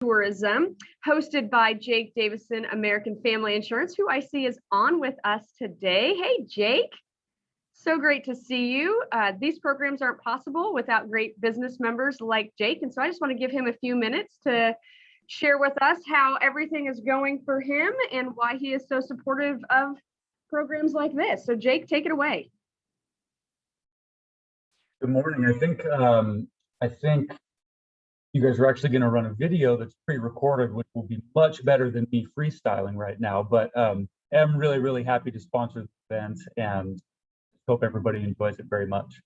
Tourism, hosted by Jake Davison, American Family Insurance, who I see is on with us today. Hey, Jake. So great to see you. These programs aren't possible without great business members like Jake. And so I just want to give him a few minutes to share with us how everything is going for him and why he is so supportive of programs like this. So Jake, take it away. Good morning. I think you guys are actually going to run a video that's pre-recorded, which will be much better than me freestyling right now. But I'm really, really happy to sponsor the event and hope everybody enjoys it very much.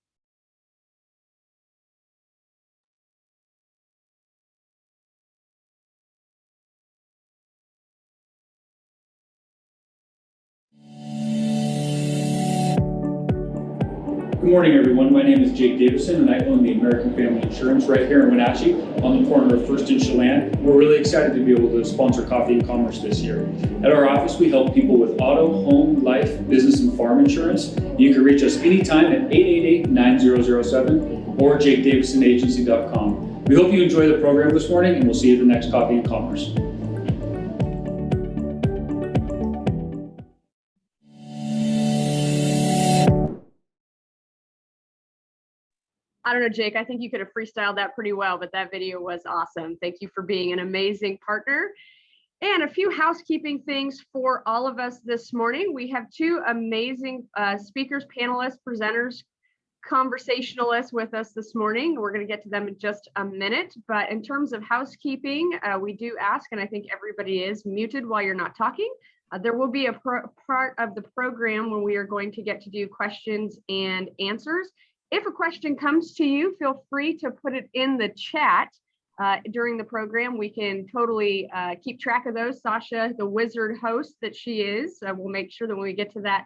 Good morning, everyone. My name is Jake Davison, and I own the American Family Insurance right here in Wenatchee on the corner of First and Chelan. We're really excited to be able to sponsor Coffee and Commerce this year. At our office, we help people with auto, home, life, business, and farm insurance. You can reach us anytime at 888-9007 or jakedavisonagency.com. We hope you enjoy the program this morning, and we'll see you at the next Coffee and Commerce. I don't know, Jake, I think you could have freestyled that pretty well, but that video was awesome. Thank you for being an amazing partner. And a few housekeeping things for all of us this morning. We have two amazing speakers, panelists, presenters, conversationalists with us this morning. We're going to get to them in just a minute. But in terms of housekeeping, we do ask, and I think everybody is muted while you're not talking. There will be a part of the program when we are going to get to do questions and answers. If a question comes to you, feel free to put it in the chat during the program. We can totally keep track of those. Sasha, the wizard host that she is, will make sure that when we get to that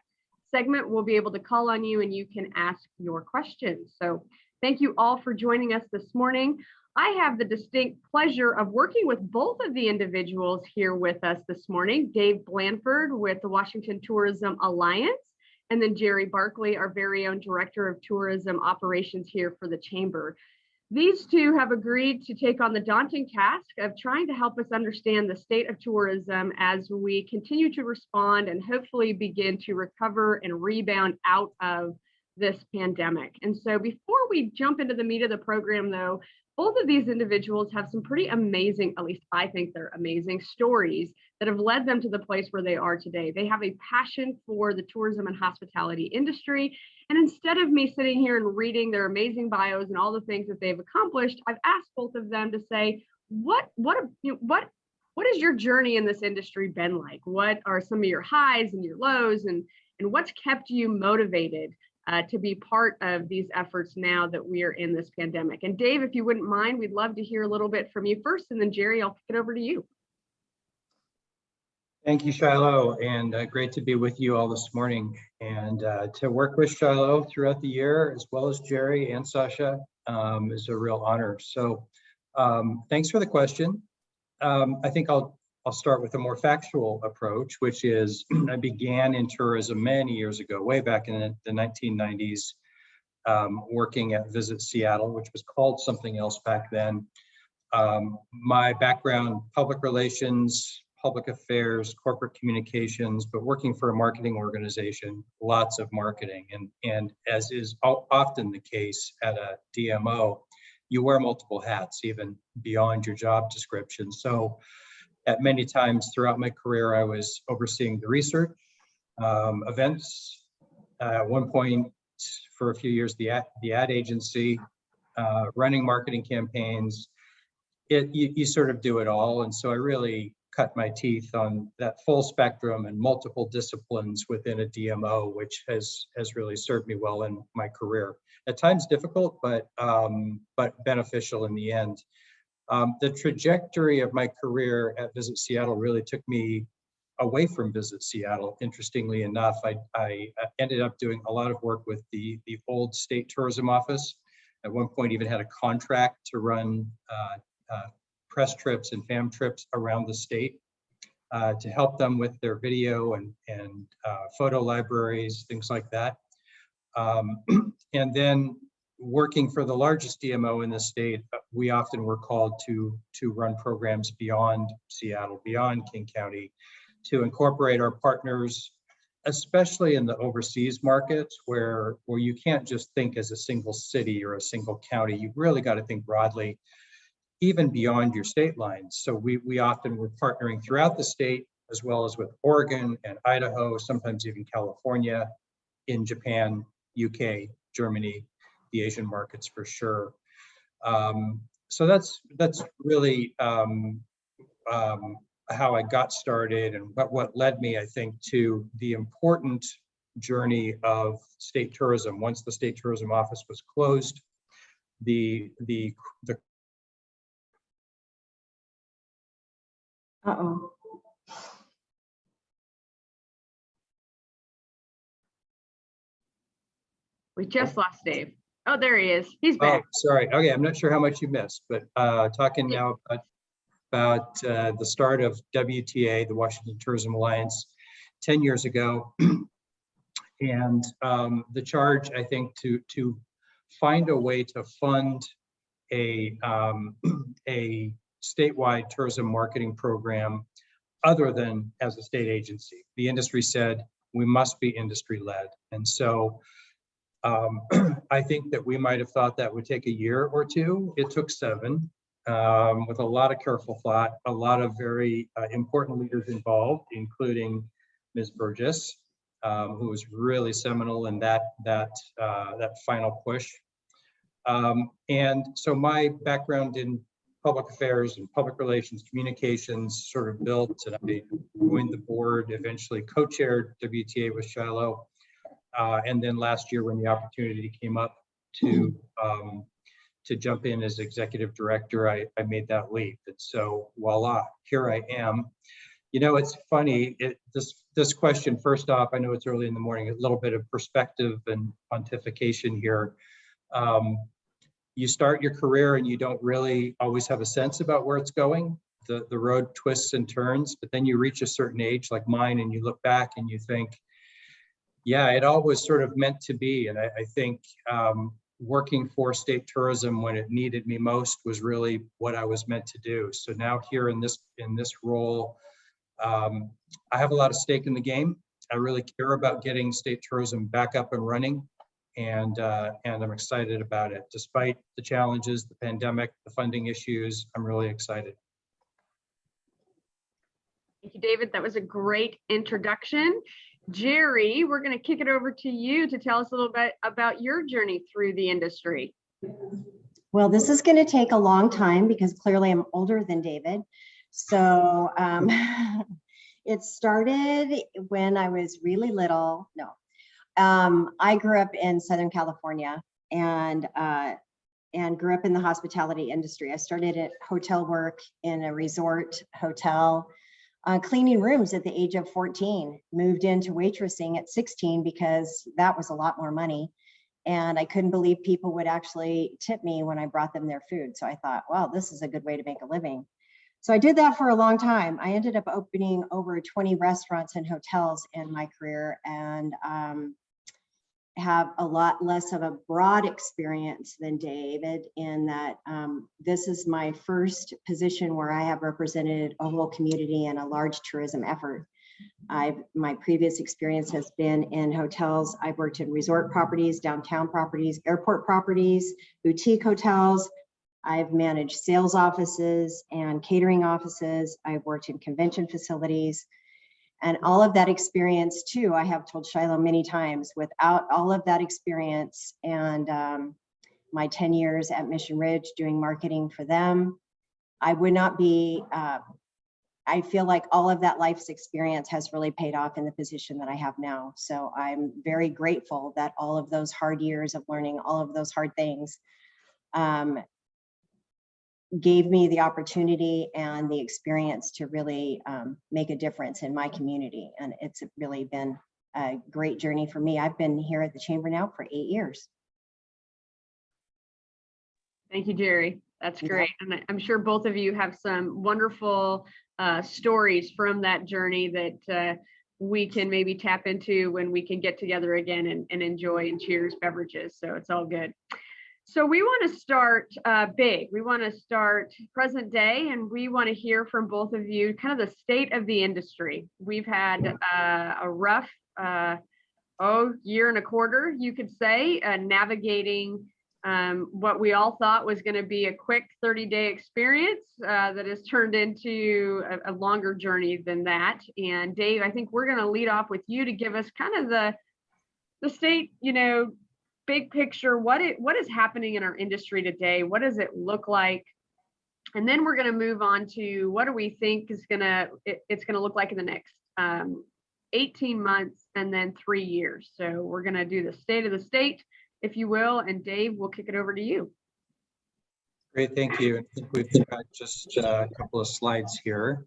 segment, we'll be able to call on you and you can ask your questions. So thank you all for joining us this morning. I have the distinct pleasure of working with both of the individuals here with us this morning, Dave Blandford with the Washington Tourism Alliance, and then Jerri Barkley, our very own Director of Tourism Operations here for the Chamber. These two have agreed to take on the daunting task of trying to help us understand the state of tourism as we continue to respond and hopefully begin to recover and rebound out of this pandemic. And so before we jump into the meat of the program, though, both of these individuals have some pretty amazing, at least I think they're amazing, stories that have led them to the place where they are today. They have a passion for the tourism and hospitality industry. And instead of me sitting here and reading their amazing bios and all the things that they've accomplished, I've asked both of them to say, what has your journey in this industry been like? What are some of your highs and your lows, and what's kept you motivated to be part of these efforts now that we are in this pandemic? And Dave, if you wouldn't mind, we'd love to hear a little bit from you first, and then Jerri, I'll kick it over to you. Thank you, Shiloh, and great to be with you all this morning, and to work with Shiloh throughout the year, as well as Jerri and Sasha, is a real honor. So thanks for the question. I think I'll start with a more factual approach, which is I began in tourism many years ago, way back in the 1990s, working at Visit Seattle, which was called something else back then. My background, public relations, public affairs, corporate communications, but working for a marketing organization, lots of marketing. And as is often the case at a DMO, you wear multiple hats, even beyond your job description. So at many times throughout my career, I was overseeing the research, events, at one point for a few years, the ad agency, running marketing campaigns. You sort of do it all. And so I really cut my teeth on that full spectrum and multiple disciplines within a DMO, which has really served me well in my career. At times difficult, but beneficial in the end. The trajectory of my career at Visit Seattle really took me away from Visit Seattle. Interestingly enough, I ended up doing a lot of work with the old state tourism office. At one point, even had a contract to run press trips and fam trips around the state to help them with their video and photo libraries, things like that. And then working for the largest DMO in the state, we often were called to run programs beyond Seattle, beyond King County, to incorporate our partners, especially in the overseas markets where you can't just think as a single city or a single county. You've really got to think broadly, even beyond your state lines. So we often were partnering throughout the state, as well as with Oregon and Idaho, sometimes even California, in Japan, UK, Germany, the Asian markets for sure. So that's really how I got started, and what led me, I think, to the important journey of state tourism. Once the state tourism office was closed, the Uh-oh. We just lost Dave. Oh, there he is. He's oh, back. sorry. Okay, I'm not sure how much you missed, but talking now about the start of WTA, the Washington Tourism Alliance, 10 years ago, and the charge, I think, to find a way to fund a statewide tourism marketing program other than as a state agency. The industry said we must be industry led, and so I think that we might have thought that would take a year or two. It took 7, with a lot of careful thought, a lot of very important leaders involved, including Ms. Burgess, who was really seminal in that final push. And so my background in public affairs and public relations, communications sort of built, and I joined the board, eventually co-chaired WTA with Shiloh. And then last year, when the opportunity came up to jump in as executive director, I made that leap. And so voila, here I am. You know, it's funny, this question, first off, I know it's early in the morning, a little bit of perspective and pontification here. You start your career and you don't really always have a sense about where it's going. The road twists and turns, but then you reach a certain age like mine and you look back and you think, yeah, it all was sort of meant to be. And I think working for state tourism when it needed me most was really what I was meant to do. So now here in this role, I have a lot of stake in the game. I really care about getting state tourism back up and running, and I'm excited about it. Despite the challenges, the pandemic, the funding issues, I'm really excited. Thank you, David. That was a great introduction. Jerri, we're going to kick it over to you to tell us a little bit about your journey through the industry. Well, this is going to take a long time because clearly I'm older than David. So it started when I was really little. No, I grew up in Southern California and grew up in the hospitality industry. I started at hotel work in a resort hotel, cleaning rooms at the age of 14, moved into waitressing at 16 because that was a lot more money. And I couldn't believe people would actually tip me when I brought them their food. So I thought, wow, this is a good way to make a living. So I did that for a long time. I ended up opening over 20 restaurants and hotels in my career, and have a lot less of a broad experience than David in that this is my first position where I have represented a whole community and a large tourism effort. My previous experience has been in hotels. I've worked in resort properties, downtown properties, airport properties, boutique hotels. I've managed sales offices and catering offices. I've worked in convention facilities. And all of that experience too, I have told Shiloh many times, without all of that experience and my 10 years at Mission Ridge doing marketing for them, I would not be, I feel like all of that life's experience has really paid off in the position that I have now. So I'm very grateful that all of those hard years of learning all of those hard things gave me the opportunity and the experience to really make a difference in my community. And it's really been a great journey for me. I've been here at the Chamber now for 8 years. Thank you, Jerri. That's great. And I'm sure both of you have some wonderful stories from that journey that we can maybe tap into when we can get together again and enjoy and cheers beverages. So it's all good. So we want to start big. We want to start present day, and we want to hear from both of you kind of the state of the industry. We've had a rough year and a quarter, you could say, navigating what we all thought was going to be a quick 30-day experience that has turned into a longer journey than that. And Dave, I think we're going to lead off with you to give us kind of the state, big picture, what is happening in our industry today? What does it look like? And then we're going to move on to what do we think is it's going to look like in the next 18 months and then 3 years. So we're going to do the state of the state, if you will, and Dave, we'll kick it over to you. Great, thank you. I think we've got just a couple of slides here.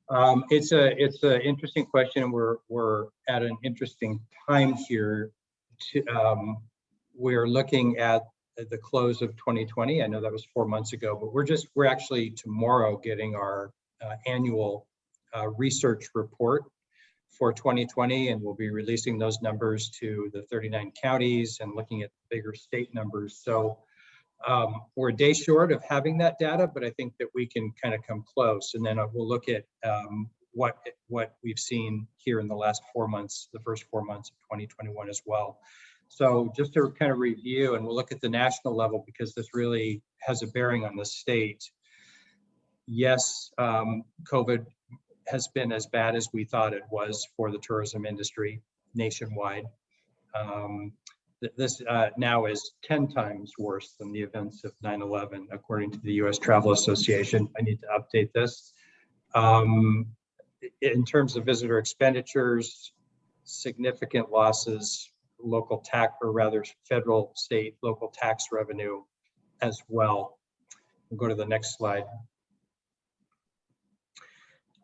It's an interesting question. We're at an interesting time here. We're looking at the close of 2020. I know that was 4 months ago, but we're actually tomorrow getting our annual research report for 2020, and we'll be releasing those numbers to the 39 counties and looking at bigger state numbers. So we're a day short of having that data, but I think that we can kind of come close, and then we'll look at what we've seen here in the last 4 months, the first 4 months of 2021 as well. So just to kind of review, and we'll look at the national level because this really has a bearing on the state. Yes, COVID has been as bad as we thought it was for the tourism industry nationwide. This now is 10 times worse than the events of 9/11, according to the U.S. Travel Association. I need to update this. In terms of visitor expenditures, significant losses, local tax, or rather federal, state, local tax revenue as well. We'll go to the next slide.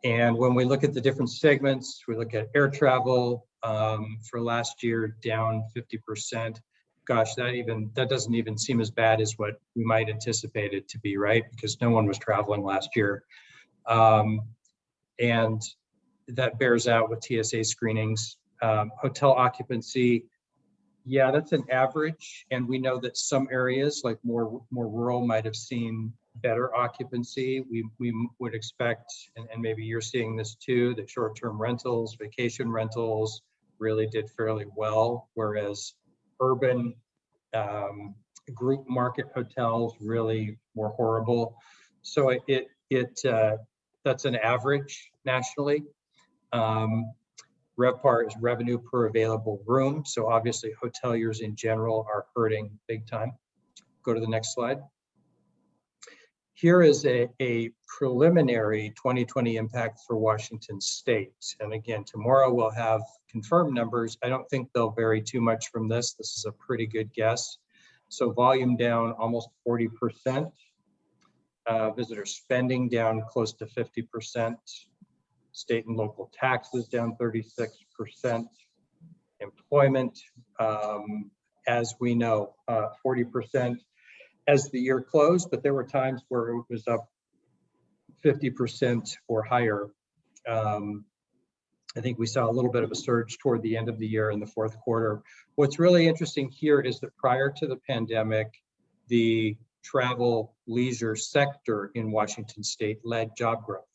And when we look at the different segments, we look at air travel for last year, down 50%. Gosh, that doesn't even seem as bad as what we might anticipate it to be, right? Because no one was traveling last year. And that bears out with TSA screenings. Hotel occupancy, yeah, that's an average. And we know that some areas, like more rural, might have seen better occupancy. We would expect, and maybe you're seeing this too, that short-term rentals, vacation rentals really did fairly well, whereas urban group market hotels really were horrible. So that's an average nationally. RevPAR is revenue per available room. So obviously hoteliers in general are hurting big time. Go to the next slide. Here is a preliminary 2020 impact for Washington State. And again, tomorrow we'll have confirmed numbers. I don't think they'll vary too much from this. This is a pretty good guess. So volume down almost 40%. Visitor spending down close to 50%. State and local taxes down 36%. Employment, as we know, 40%. As the year closed, but there were times where it was up 50% or higher. I think we saw a little bit of a surge toward the end of the year in the fourth quarter. What's really interesting here is that prior to the pandemic, the travel leisure sector in Washington State led job growth.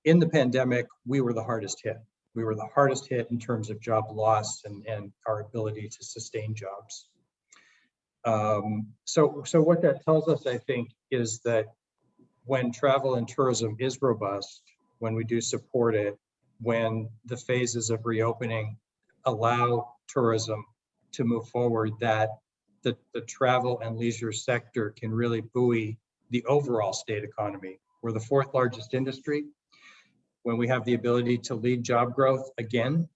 In the pandemic, we were the hardest hit. We were the hardest hit in terms of job loss and our ability to sustain jobs. So what that tells us, I think, is that when travel and tourism is robust, when we do support it, when the phases of reopening allow tourism to move forward, that the travel and leisure sector can really buoy the overall state economy. We're the fourth largest industry. When we have the ability to lead job growth again,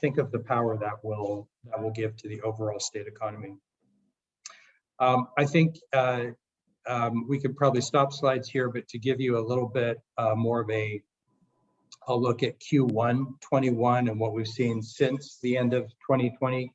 think of the power that will give to the overall state economy. I think we could probably stop slides here, but to give you a little bit more of I'll look at Q1 21 and what we've seen since the end of 2020.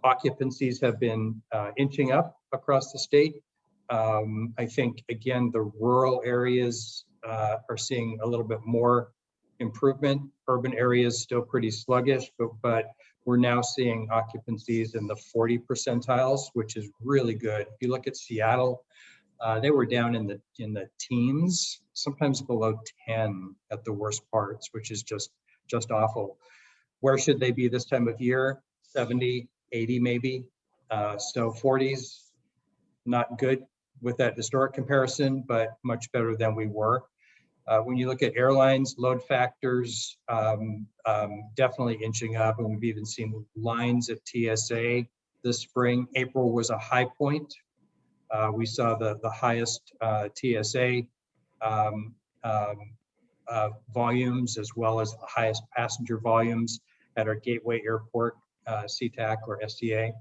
Occupancies have been inching up across the state. I think, again, the rural areas are seeing a little bit more improvement. Urban areas still pretty sluggish, but we're now seeing occupancies in the 40 percentiles, which is really good. If you look at Seattle, they were down in the teens, sometimes below 10 at the worst parts, which is just awful. Where should they be this time of year? 70, 80 maybe. So 40s, not good with that historic comparison, but much better than we were. When you look at airlines, load factors definitely inching up, and we've even seen lines at TSA this spring. April was a high point. We saw the highest TSA volumes, as well as the highest passenger volumes at our Gateway Airport, SeaTac or STA.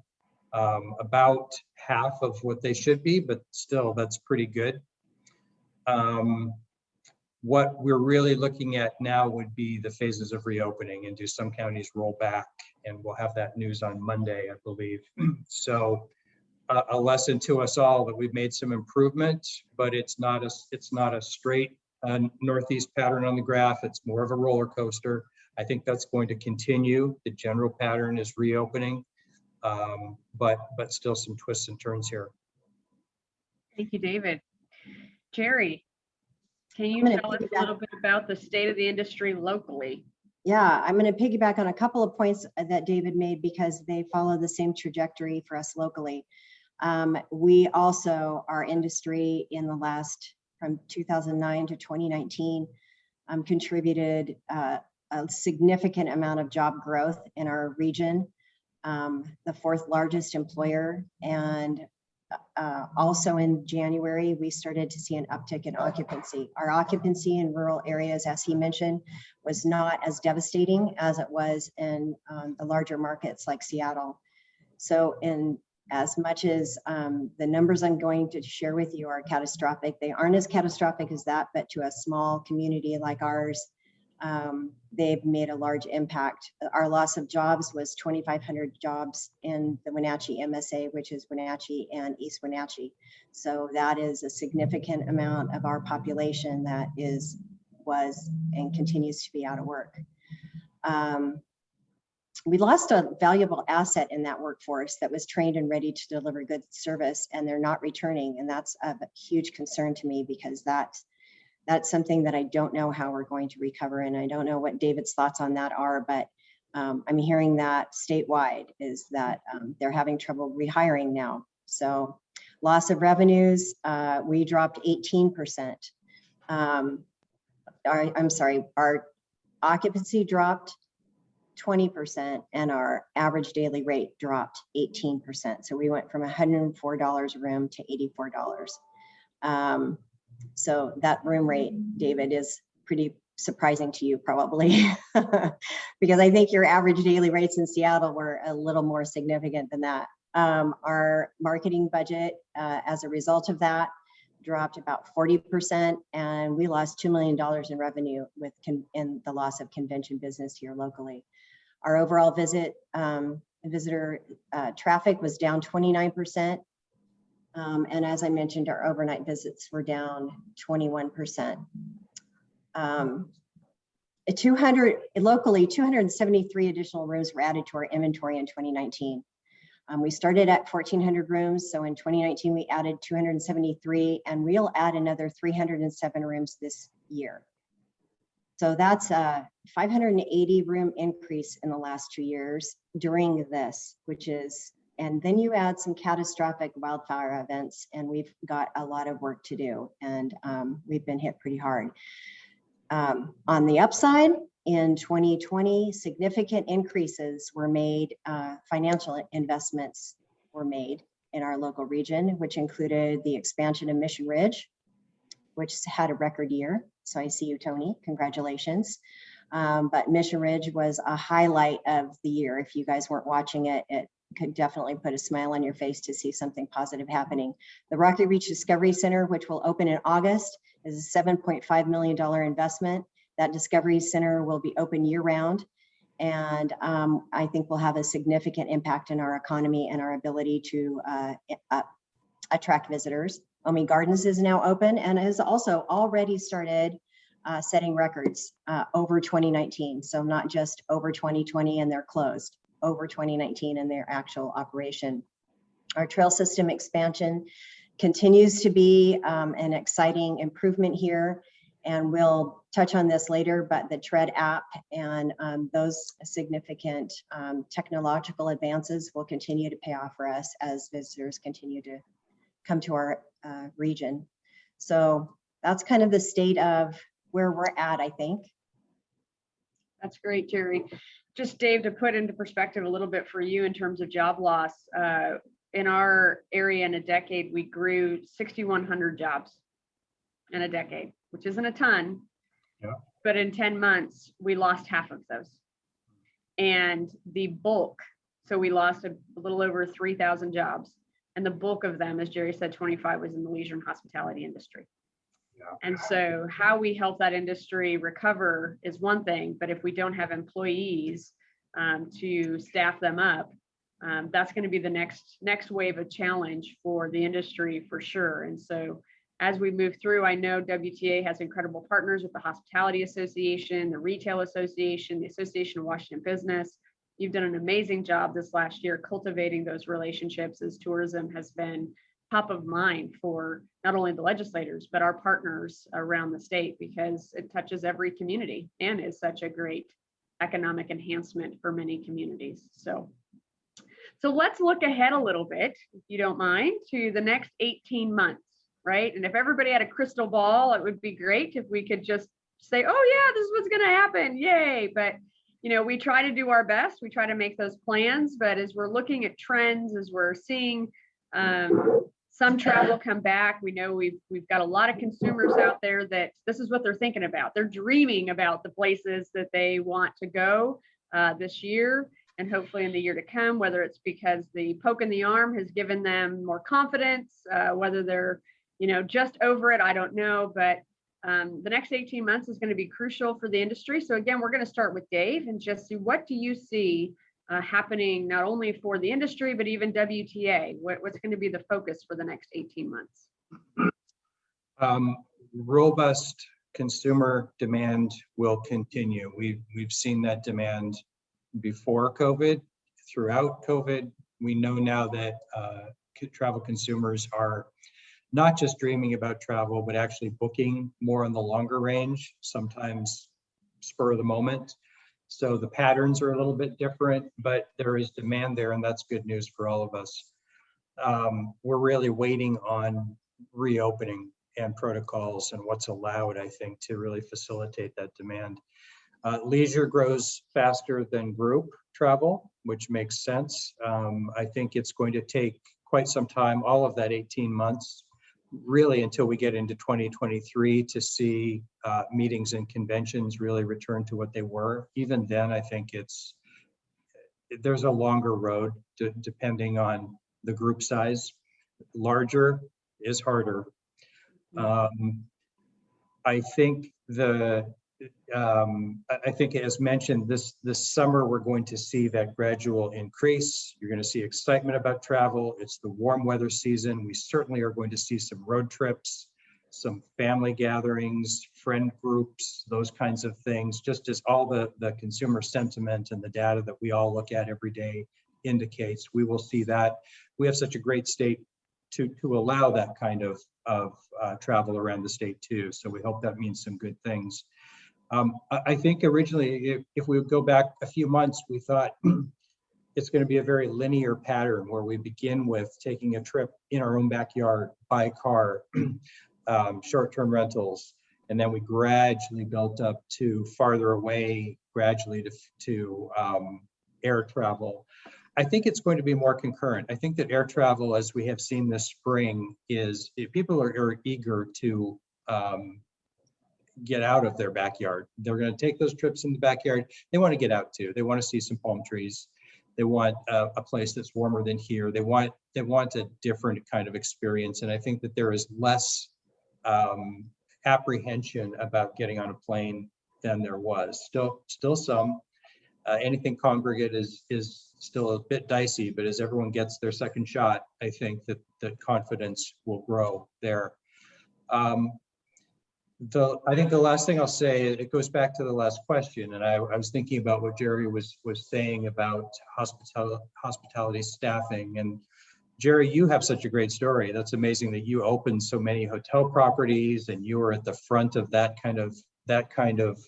About half of what they should be, but still that's pretty good. What we're really looking at now would be the phases of reopening, and do some counties roll back, and we'll have that news on Monday, I believe. So a lesson to us all that we've made some improvement, but it's not a straight northeast pattern on the graph. It's more of a roller coaster. I think that's going to continue. The general pattern is reopening, but still some twists and turns here. Thank you, David. Jerri, can you tell us a little bit about the state of the industry locally? Yeah, I'm going to piggyback on a couple of points that David made because they follow the same trajectory for us locally. We also, our industry in the last, from 2009 to 2019, contributed a significant amount of job growth in our region, the fourth largest employer. And also in January, we started to see an uptick in occupancy. Our occupancy in rural areas, as he mentioned, was not as devastating as it was in the larger markets like Seattle. So in as much as the numbers I'm going to share with you are catastrophic, they aren't as catastrophic as that, but to a small community like ours, they've made a large impact. Our loss of jobs was 2,500 jobs in the Wenatchee MSA, which is Wenatchee and East Wenatchee. So that is a significant amount of our population that was and continues to be out of work. We lost a valuable asset in that workforce that was trained and ready to deliver good service, and they're not returning. And that's a huge concern to me, because that's something that I don't know how we're going to recover. And I don't know what David's thoughts on that are, but I'm hearing that statewide is that they're having trouble rehiring now. So loss of revenues, we dropped 18%. I'm sorry, our occupancy dropped 20%, and our average daily rate dropped 18%. So we went from $104 a room to $84. So that room rate, David, is pretty surprising to you probably, because I think your average daily rates in Seattle were a little more significant than that. Our marketing budget, as a result of that, dropped about 40%, and we lost $2 million in revenue in the loss of convention business here locally. Our overall visitor traffic was down 29%. And as I mentioned, our overnight visits were down 21%. Locally, 273 additional rooms were added to our inventory in 2019. We started at 1,400 rooms. So in 2019, we added 273, and we'll add another 307 rooms this year. So that's a 580 room increase in the last 2 years during this, and then you add some catastrophic wildfire events, and we've got a lot of work to do, and we've been hit pretty hard. On the upside, in 2020, significant increases were made, financial investments were made in our local region, which included the expansion of Mission Ridge, which had a record year. So I see you, Tony, congratulations. But Mission Ridge was a highlight of the year. If you guys weren't watching it, it could definitely put a smile on your face to see something positive happening. The Rocky Reach Discovery Center, which will open in August, is a $7.5 million investment. That Discovery Center will be open year round. And I think will have a significant impact in our economy and our ability to attract visitors. Omi Gardens is now open and has also already started setting records over 2019. So not just over 2020 and they're closed. over 2019 in their actual operation. Our trail system expansion continues to be an exciting improvement here, and we'll touch on this later, but the TREAD app and those significant technological advances will continue to pay off for us as visitors continue to come to our region. So that's kind of the state of where we're at, I think. That's great, Jerri. Just Dave, to put into perspective a little bit for you in terms of job loss, in our area in a decade, we grew 6,100 jobs in a decade, which isn't a ton, yeah. But in 10 months, we lost half of those. And the bulk, so we lost a little over 3,000 jobs. And the bulk of them, as Jerri said, 25 was in the leisure and hospitality industry. Yeah. And so how we help that industry recover is one thing, but if we don't have employees to staff them up, that's going to be the next wave of challenge for the industry for sure. And so as we move through, I know WTA has incredible partners with the Hospitality Association, the Retail Association, the Association of Washington Business. You've done an amazing job this last year cultivating those relationships, as tourism has been top of mind for not only the legislators, but our partners around the state, because it touches every community and is such a great economic enhancement for many communities. So let's look ahead a little bit, if you don't mind, to the next 18 months, right? And if everybody had a crystal ball, it would be great if we could just say, oh yeah, this is what's going to happen, yay. But you know, we try to do our best. We try to make those plans, but as we're looking at trends, as we're seeing some travel come back, we know we've got a lot of consumers out there that this is what they're thinking about. They're dreaming about the places that they want to go this year and hopefully in the year to come, whether it's because the poke in the arm has given them more confidence, whether they're, you know, just over it, I don't know, but the next 18 months is going to be crucial for the industry. So again, we're going to start with Dave and just see, what do you see happening not only for the industry, but even WTA? What's going to be the focus for the next 18 months? Robust consumer demand will continue. We've seen that demand before COVID, throughout COVID. We know now that travel consumers are not just dreaming about travel, but actually booking more on the longer range, sometimes spur of the moment. So the patterns are a little bit different, but there is demand there, and that's good news for all of us. We're really waiting on reopening and protocols and what's allowed, I think, to really facilitate that demand. Leisure grows faster than group travel, which makes sense. I think it's going to take quite some time, all of that 18 months, really until we get into 2023 to see meetings and conventions really return to what they were. Even then, I think there's a longer road depending on the group size. Larger is harder. I think I think as mentioned, this summer, we're going to see that gradual increase. You're going to see excitement about travel. It's the warm weather season. We certainly are going to see some road trips, some family gatherings, friend groups, those kinds of things, just as all the consumer sentiment and the data that we all look at every day indicates. We will see that. We have such a great state to allow that kind of travel around the state too. So we hope that means some good things. I think originally, if we would go back a few months, we thought it's going to be a very linear pattern where we begin with taking a trip in our own backyard by car, short-term rentals, and then we gradually built up to farther away, gradually to air travel. I think it's going to be more concurrent. I think that air travel, as we have seen this spring, is people are eager to get out of their backyard. They're going to take those trips in the backyard. They want to get out too. They want to see some palm trees. They want a place that's warmer than here. They want a different kind of experience. And I think that there is less apprehension about getting on a plane than there was. Still some. Anything congregate is still a bit dicey, but as everyone gets their second shot, I think that confidence will grow there. I think the last thing I'll say, it goes back to the last question, and I was thinking about what Jerry was saying about hospitality staffing. And Jerry, you have such a great story. That's amazing that you opened so many hotel properties and you were at the front of that kind of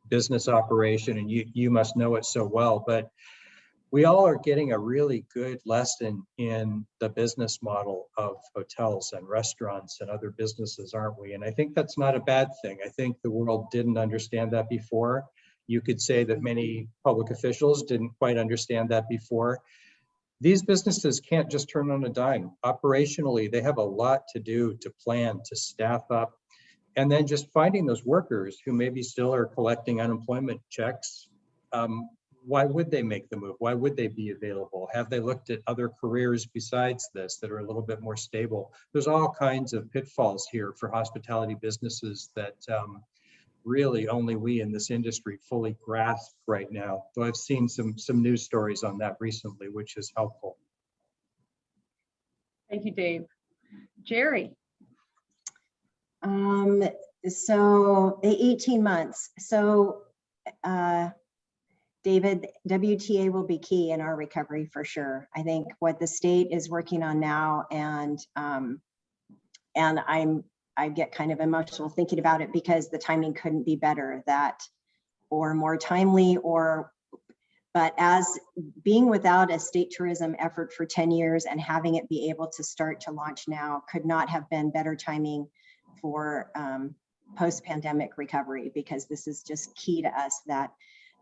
business operation, and you must know it so well. But we all are getting a really good lesson in the business model of hotels and restaurants and other businesses, aren't we? And I think that's not a bad thing. I think the world didn't understand that before. You could say that many public officials didn't quite understand that before. These businesses can't just turn on a dime. Operationally, they have a lot to do, to plan, to staff up, and then just finding those workers who maybe still are collecting unemployment checks. Why would they make the move? Why would they be available? Have they looked at other careers besides this that are a little bit more stable? There's all kinds of pitfalls here for hospitality businesses that really only we in this industry fully grasp right now. So I've seen some news stories on that recently, which is helpful. Thank you, Dave. Jerry. So 18 months. So David, WTA will be key in our recovery for sure. I think what the state is working on now, and I get kind of emotional thinking about it because the timing couldn't be better, or more timely, but as being without a state tourism effort for 10 years and having it be able to start to launch now could not have been better timing for post-pandemic recovery, because this is just key to us, that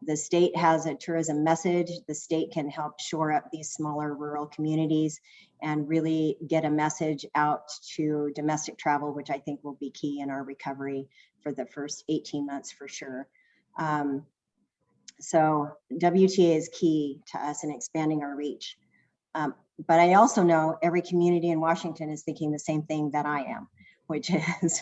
the state has a tourism message. The state can help shore up these smaller rural communities and really get a message out to domestic travel, which I think will be key in our recovery for the first 18 months for sure. So WTA is key to us in expanding our reach. But I also know every community in Washington is thinking the same thing that I am, which is,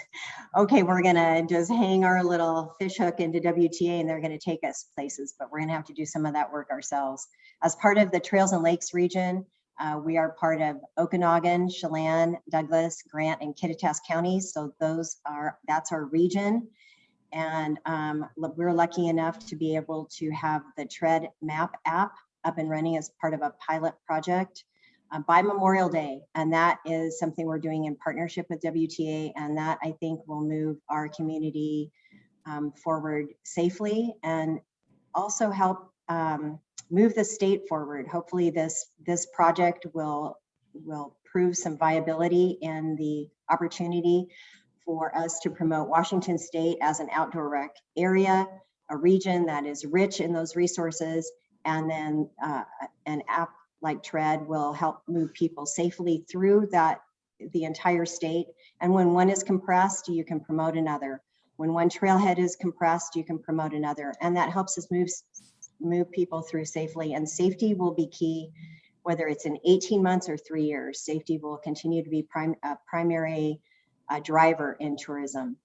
okay, we're gonna just hang our little fish hook into WTA and they're gonna take us places, but we're gonna have to do some of that work ourselves. As part of the Trails and Lakes region, we are part of Okanagan, Chelan, Douglas, Grant, and Kittitas counties. So that's our region. And we're lucky enough to be able to have the TREAD map app up and running as part of a pilot project by Memorial Day. And that is something we're doing in partnership with WTA. And that, I think, will move our community forward safely and also help move the state forward. Hopefully this project will prove some viability in the opportunity for us to promote Washington State as an outdoor rec area, a region that is rich in those resources. And then an app like TREAD will help move people safely through the entire state. And when one is compressed, you can promote another. When one trailhead is compressed, you can promote another. And that helps us move people through safely. And safety will be key, whether it's in 18 months or 3 years. Safety will continue to be a primary driver in tourism.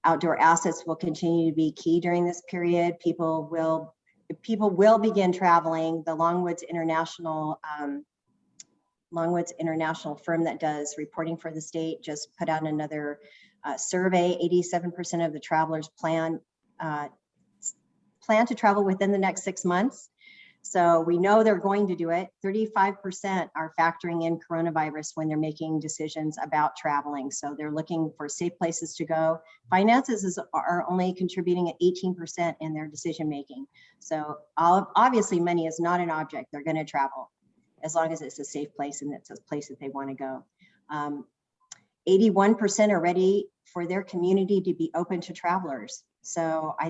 Outdoor assets will continue to be key during this period. People will begin traveling. The Longwoods International firm that does reporting for the state just put out another survey. 87% of the travelers plan to travel within the next 6 months. So we know they're going to do it. 35% are factoring in coronavirus when they're making decisions about traveling. So they're looking for safe places to go. Finances are only contributing at 18% in their decision making. So obviously money is not an object. They're going to travel as long as it's a safe place and it's a place that they want to go. 81% are ready for their community to be open to travelers. So I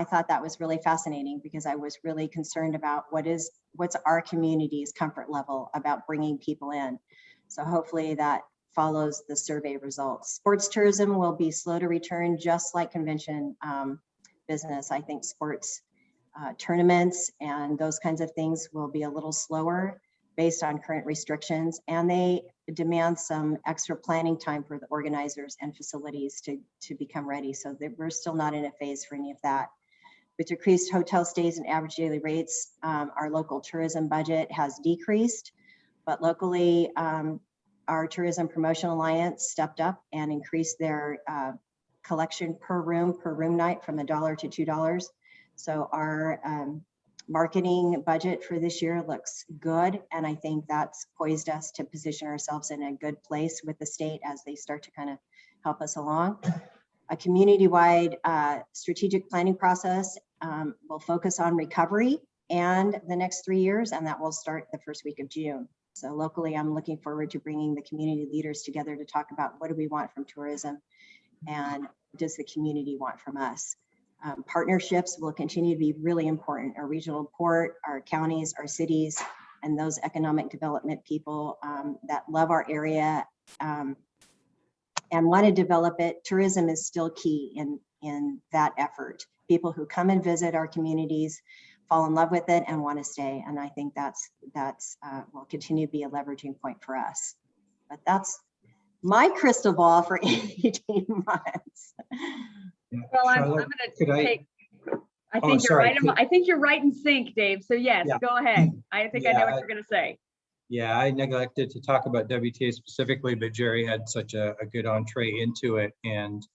thought that was really fascinating, because I was really concerned about what's our community's comfort level about bringing people in. So hopefully that follows the survey results. Sports tourism will be slow to return, just like convention business. I think sports tournaments and those kinds of things will be a little slower based on current restrictions, and they demand some extra planning time for the organizers and facilities to become ready. So we're still not in a phase for any of that. With decreased hotel stays and average daily rates, our local tourism budget has decreased, but locally Our Tourism Promotion Alliance stepped up and increased their collection per room night from $1 to $2. So our marketing budget for this year looks good. And I think that's poised us to position ourselves in a good place with the state as they start to kind of help us along. A community-wide strategic planning process will focus on recovery and the next 3 years, and that will start the first week of June. So locally, I'm looking forward to bringing the community leaders together to talk about what do we want from tourism and what does the community want from us. Partnerships will continue to be really important. Our regional port, our counties, our cities, and those economic development people that love our area and want to develop it. Tourism is still key in that effort. People who come and visit our communities fall in love with it and want to stay. And I think that's will continue to be a leveraging point for us. But that's my crystal ball for 18 months. Well, I'm going to take. I think you're right. I think you're right in sync, Dave. So yes, go ahead. I think I know what you're going to say. Yeah, I neglected to talk about WTA specifically, but Jerry had such a good entree into it, and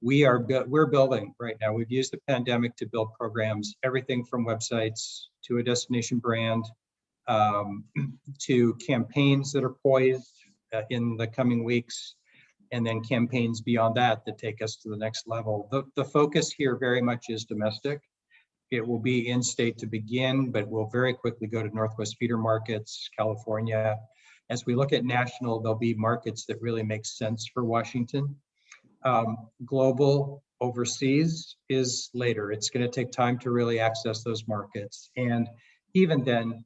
we're building right now. We've used the pandemic to build programs, everything from websites to a destination brand, to campaigns that are poised in the coming weeks, and then campaigns beyond that that take us to the next level. The focus here very much is domestic. It will be in-state to begin, but we'll very quickly go to Northwest feeder markets, California. As we look at national, there'll be markets that really make sense for Washington. Global overseas is later. It's going to take time to really access those markets. And even then,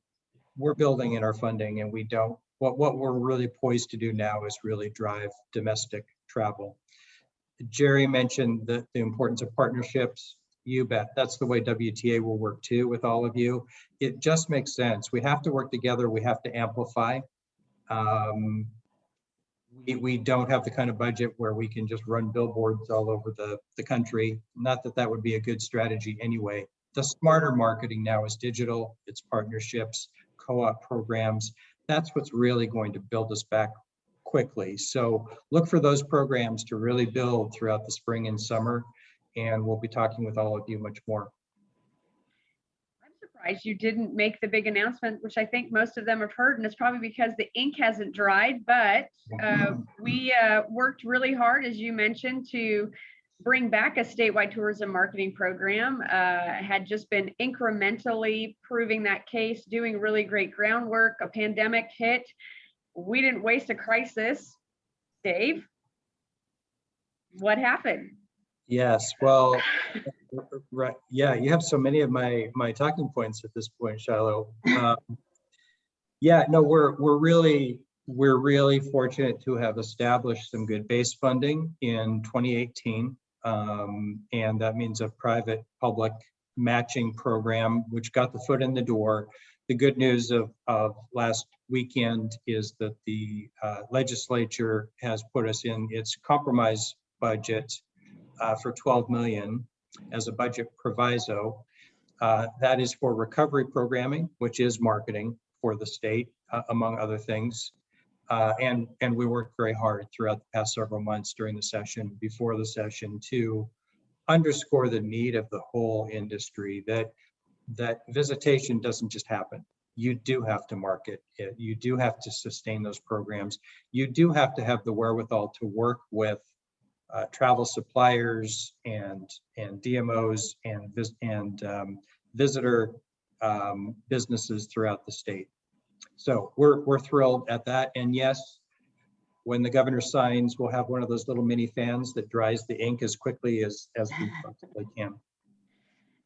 we're building in our funding, and we don't. What we're really poised to do now is really drive domestic travel. Jerry mentioned the importance of partnerships. You bet. That's the way WTA will work too with all of you. It just makes sense. We have to work together. We have to amplify. We don't have the kind of budget where we can just run billboards all over the country. Not that that would be a good strategy anyway. The smarter marketing now is digital, it's partnerships, co-op programs. That's what's really going to build us back quickly. So look for those programs to really build throughout the spring and summer, and we'll be talking with all of you much more. I'm surprised you didn't make the big announcement, which I think most of them have heard, and it's probably because the ink hasn't dried, but we worked really hard, as you mentioned, to bring back a statewide tourism marketing program. Had just been incrementally proving that case, doing really great groundwork. A pandemic hit. We didn't waste a crisis. Dave, what happened? Yes, well, right. Yeah, you have so many of my talking points at this point, Shiloh. Yeah, no, we're really fortunate to have established some good base funding in 2018. And that means a private public matching program, which got the foot in the door. The good news of last weekend is that the legislature has put us in its compromise budget for $12 million as a budget proviso. That is for recovery programming, which is marketing for the state, among other things. And we worked very hard throughout the past several months during the session, before the session, to underscore the need of the whole industry, that visitation doesn't just happen. You do have to market it. You do have to sustain those programs. You do have to have the wherewithal to work with travel suppliers and DMOs and visitor businesses throughout the state. So we're thrilled at that. And yes, when the governor signs, we'll have one of those little mini fans that dries the ink as quickly as we possibly can.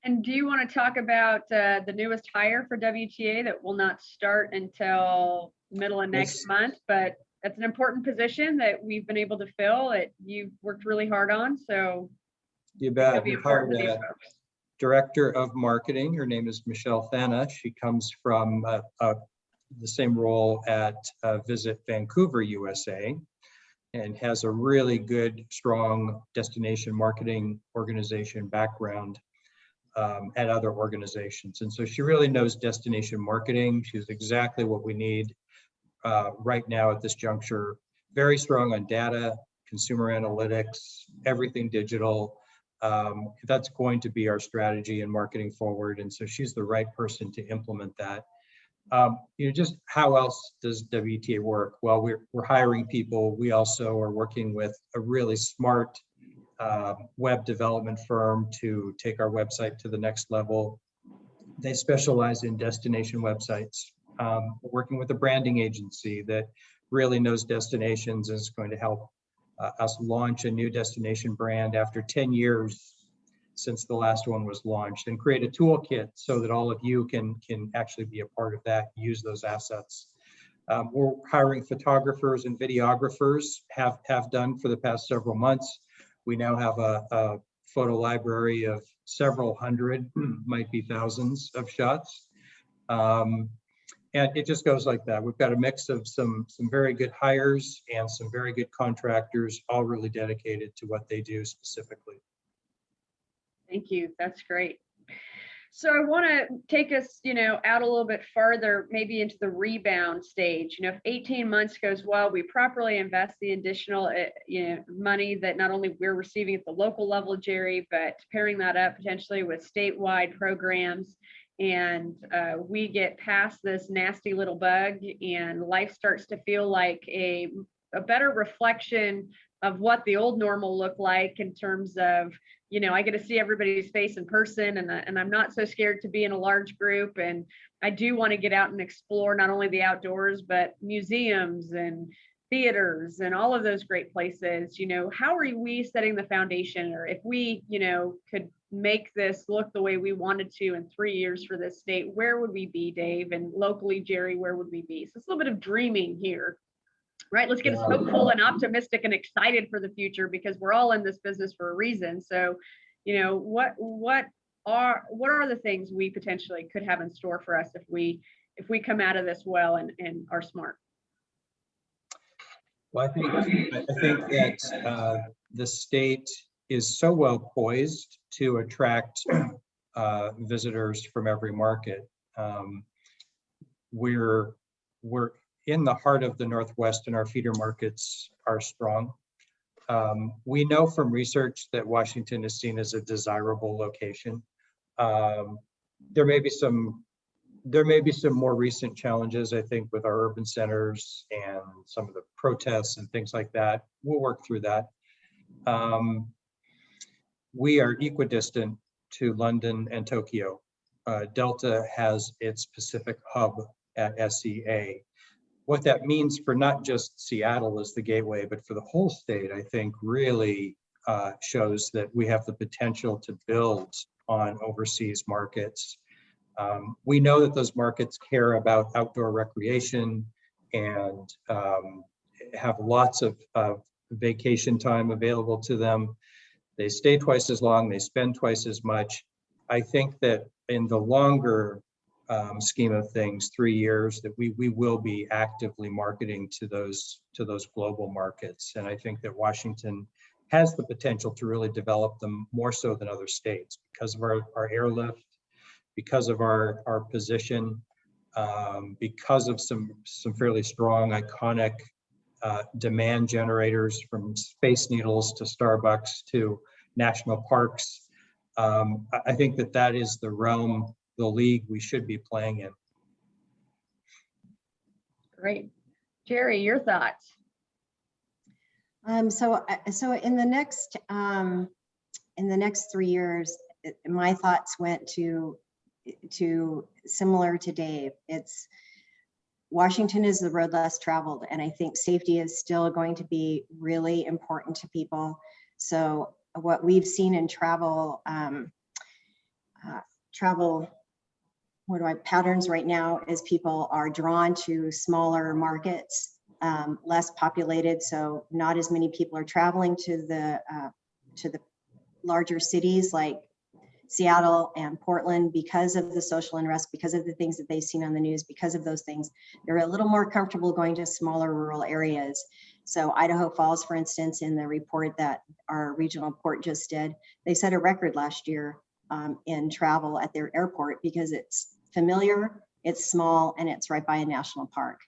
And do you want to talk about the newest hire for WTA that will not start until middle of next month, but that's an important position that we've been able to fill, that you've worked really hard on. So you bet. We've hired a director of marketing. Her name is Michelle Thana. She comes from the same role at Visit Vancouver, USA, and has a really good, strong destination marketing organization background at other organizations. And so she really knows destination marketing. She's exactly what we need. right now at this juncture, very strong on data, consumer analytics, everything digital. That's going to be our strategy and marketing forward. And so she's the right person to implement that. Just how else does WTA work? Well, we're hiring people. We also are working with a really smart web development firm to take our website to the next level. They specialize in destination websites. We're working with a branding agency that really knows destinations and is going to help us launch a new destination brand after 10 years since the last one was launched, and create a toolkit so that all of you can actually be a part of that, use those assets. We're hiring photographers and videographers, have done for the past several months. We now have a photo library of several hundred, might be thousands of shots. And it just goes like that. We've got a mix of some very good hires and some very good contractors, all really dedicated to what they do specifically. Thank you. That's great. So I want to take us, out a little bit farther, maybe into the rebound stage. If 18 months goes well, we properly invest the additional, money that not only we're receiving at the local level, Jerri, but pairing that up potentially with statewide programs. And we get past this nasty little bug, and life starts to feel like a better reflection of what the old normal looked like in terms of, I get to see everybody's face in person, and I'm not so scared to be in a large group. And I do want to get out and explore not only the outdoors, but museums and theaters and all of those great places. How are we setting the foundation, or if we, could make this look the way we wanted to in 3 years for this state, where would we be, Dave? And locally, Jerri, where would we be? So it's a little bit of dreaming here. Right, let's get us hopeful and optimistic and excited for the future, because we're all in this business for a reason. So, what are the things we potentially could have in store for us if we come out of this well and are smart? Well, I think that the state is so well poised to attract visitors from every market. We're in the heart of the Northwest, and our feeder markets are strong. We know from research that Washington is seen as a desirable location. There may be some more recent challenges, I think, with our urban centers and some of the protests and things like that. We'll work through that. We are equidistant to London and Tokyo. Delta has its Pacific hub at SEA. What that means for not just Seattle as the gateway, but for the whole state, I think really shows that we have the potential to build on overseas markets. We know that those markets care about outdoor recreation and have lots of vacation time available to them. They stay twice as long, they spend twice as much. I think that in the longer scheme of things, 3 years, that we will be actively marketing to those global markets. And I think that Washington has the potential to really develop them more so than other states because of our airlift, because of our position, because of some fairly strong, iconic demand generators, from Space Needles to Starbucks to national parks. I think that is the realm, the league we should be playing in. Great. Jerri, your thoughts? So in the next 3 years, my thoughts went to similar to Dave. It's Washington is the road less traveled, and I think safety is still going to be really important to people. So what we've seen in travel patterns right now is people are drawn to smaller markets, less populated, so not as many people are traveling to the larger cities like Seattle and Portland because of the social unrest, because of the things that they've seen on the news. Because of those things, they're a little more comfortable going to smaller rural areas. So Idaho Falls, for instance, in the report that our regional port just did, they set a record last year in travel at their airport because it's familiar, it's small, and it's right by a national park.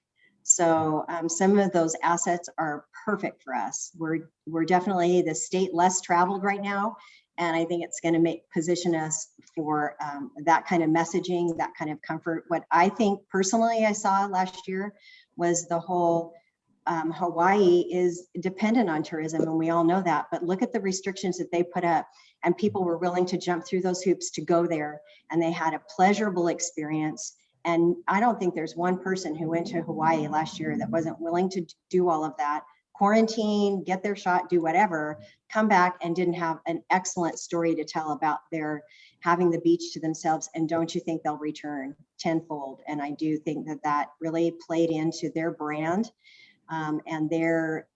So some of those assets are perfect for us. We're definitely the state less traveled right now. And I think it's going to position us for that kind of messaging, that kind of comfort. What I think personally I saw last year was the whole Hawaii is dependent on tourism, and we all know that. But look at the restrictions that they put up, and people were willing to jump through those hoops to go there, and they had a pleasurable experience. And I don't think there's one person who went to Hawaii last year that wasn't willing to do all of that, quarantine, get their shot, do whatever, come back and didn't have an excellent story to tell about their having the beach to themselves. And don't you think they'll return tenfold? And I do think that that really played into their brand and their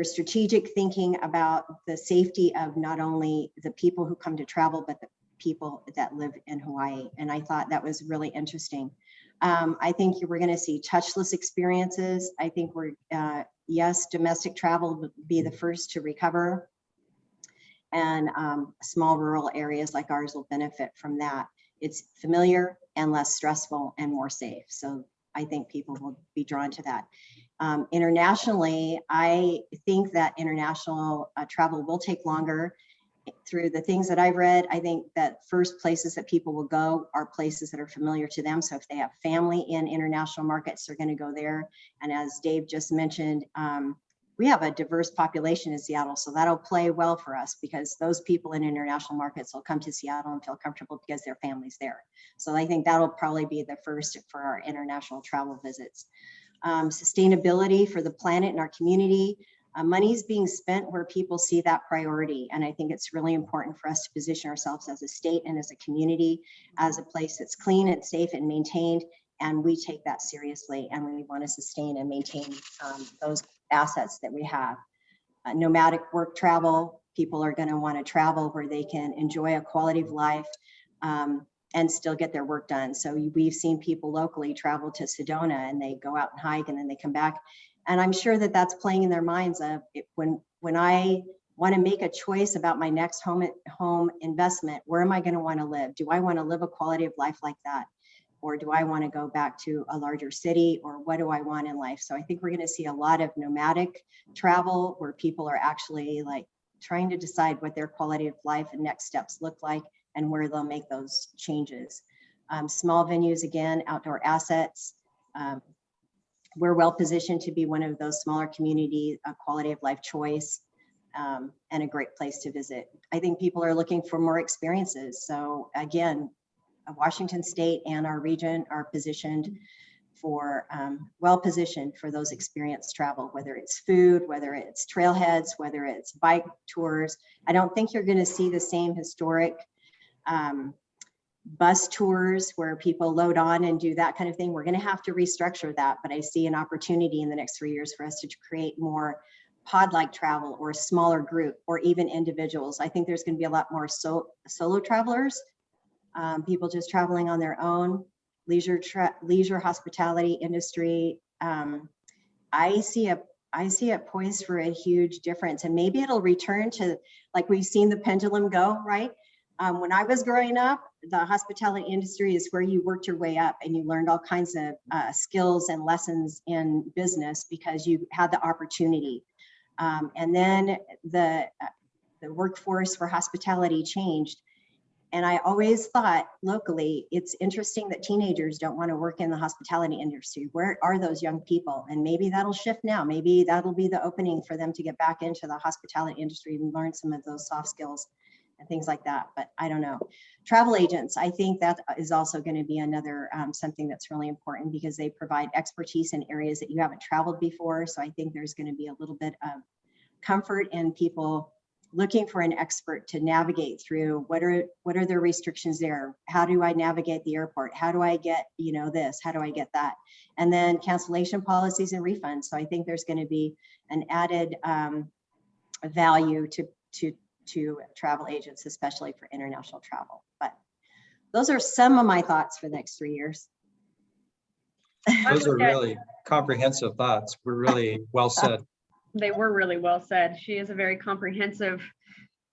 strategic thinking about the safety of not only the people who come to travel, but the people that live in Hawaii. And I thought that was really interesting. I think we're going to see touchless experiences. I think yes, domestic travel will be the first to recover. And small rural areas like ours will benefit from that. It's familiar and less stressful and more safe. So I think people will be drawn to that. Internationally, I think that international travel will take longer. Through the things that I've read, I think that first places that people will go are places that are familiar to them. So if they have family in international markets, they're going to go there. And as Dave just mentioned, we have a diverse population in Seattle, so that'll play well for us because those people in international markets will come to Seattle and feel comfortable because their family's there. So I think that'll probably be the first for our international travel visits. Sustainability for the planet and our community. Money's being spent where people see that priority. And I think it's really important for us to position ourselves as a state and as a community, as a place that's clean and safe and maintained. And we take that seriously, and we want to sustain and maintain those assets that we have. Nomadic work travel, people are going to want to travel where they can enjoy a quality of life and still get their work done. So we've seen people locally travel to Sedona and they go out and hike and then they come back. And I'm sure that that's playing in their minds of when I want to make a choice about my next home investment, where am I going to want to live? Do I want to live a quality of life like that? Or do I want to go back to a larger city? Or what do I want in life? So I think we're going to see a lot of nomadic travel where people are actually like trying to decide what their quality of life and next steps look like and where they'll make those changes. Small venues, again, outdoor assets. We're well positioned to be one of those smaller community quality of life choice and a great place to visit. I think people are looking for more experiences. So again, Washington State and our region are positioned for, well positioned for those experience travel, whether it's food, whether it's trailheads, whether it's bike tours. I don't think you're gonna see the same historic bus tours where people load on and do that kind of thing. We're going to have to restructure that, but I see an opportunity in the next 3 years for us to create more pod-like travel or a smaller group or even individuals. I think there's going to be a lot more solo travelers, people just traveling on their own, leisure hospitality industry. I see it poised for a huge difference, and maybe it'll return to like we've seen the pendulum go, right? When I was growing up, the hospitality industry is where you worked your way up and you learned all kinds of skills and lessons in business because you had the opportunity. And then the workforce for hospitality changed. And I always thought locally, it's interesting that teenagers don't want to work in the hospitality industry. Where are those young people? And maybe that'll shift now. Maybe that'll be the opening for them to get back into the hospitality industry and learn some of those soft skills and things like that, but I don't know. Travel agents, I think that is also going to be another something that's really important because they provide expertise in areas that you haven't traveled before. So I think there's going to be a little bit of comfort in people looking for an expert to navigate through what are their restrictions there? How do I navigate the airport? How do I get, this? How do I get that? And then cancellation policies and refunds. So I think there's going to be an added value to travel agents, especially for international travel. But those are some of my thoughts for the next 3 years. Those are really comprehensive thoughts. We're really well said. They were really well said. She is a very comprehensive